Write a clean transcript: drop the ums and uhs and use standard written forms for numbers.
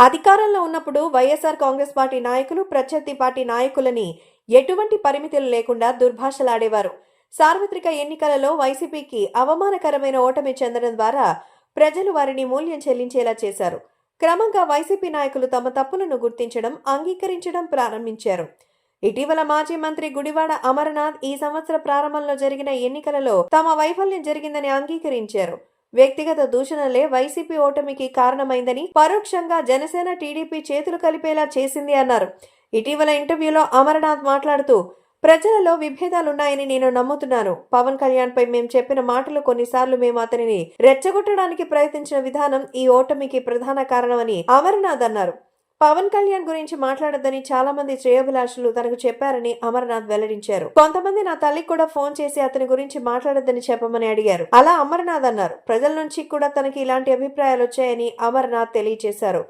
అధికారంలో ఉన్నప్పుడు వైఎస్ఆర్ కాంగ్రెస్ పార్టీ నాయకులు ప్రత్యర్థి పార్టీ నాయకులని ఎటువంటి పరిమితులు లేకుండా దుర్భాషలాడేవారు. సార్వత్రిక ఎన్నికలలో వైసీపీకి అవమానకరమైన ఓటమి చెందడం ద్వారా ప్రజలు వారిని మూల్యం చెల్లించేలా చేశారు. క్రమంగా వైసీపీ నాయకులు తమ తప్పులను గుర్తించడం, అంగీకరించడం ప్రారంభించారు. ఇటీవల మాజీ మంత్రి గుడివాడ అమరనాథ్ ఈ సంవత్సర ప్రారంభంలో జరిగిన ఎన్నికలలో తమ వైఫల్యం జరిగిందని అంగీకరించారు. వ్యక్తిగత దూషణలే వైసీపీ ఓటమికి కారణమైందని, పరోక్షంగా జనసేన టీడీపీ చేతులు కలిపేలా చేసింది అన్నారు. ఇటీవల ఇంటర్వ్యూలో అమరనాథ్ మాట్లాడుతూ, ప్రజలలో విభేదాలున్నాయని నేను నమ్ముతున్నాను. పవన్ కళ్యాణ్ పై మేము చెప్పిన మాటలు కొన్నిసార్లు మేము అతనిని రెచ్చగొట్టడానికి ప్రయత్నించిన విధానం ఈ ఓటమికి ప్రధాన కారణమని అమరనాథ్ అన్నారు. పవన్ కళ్యాణ్ గురించి మాట్లాడొద్దని చాలా మంది శ్రేయోభిలాషులు తనకు చెప్పారని అమరనాథ్ వెల్లడించారు. కొంతమంది నా తల్లికి కూడా ఫోన్ చేసి అతని గురించి మాట్లాడొద్దని చెప్పమని అడిగారు. అలా అమరనాథ్ అన్నారు. ప్రజల నుంచి కూడా తనకి ఇలాంటి అభిప్రాయాలు వచ్చాయని అమరనాథ్ తెలియజేశారు.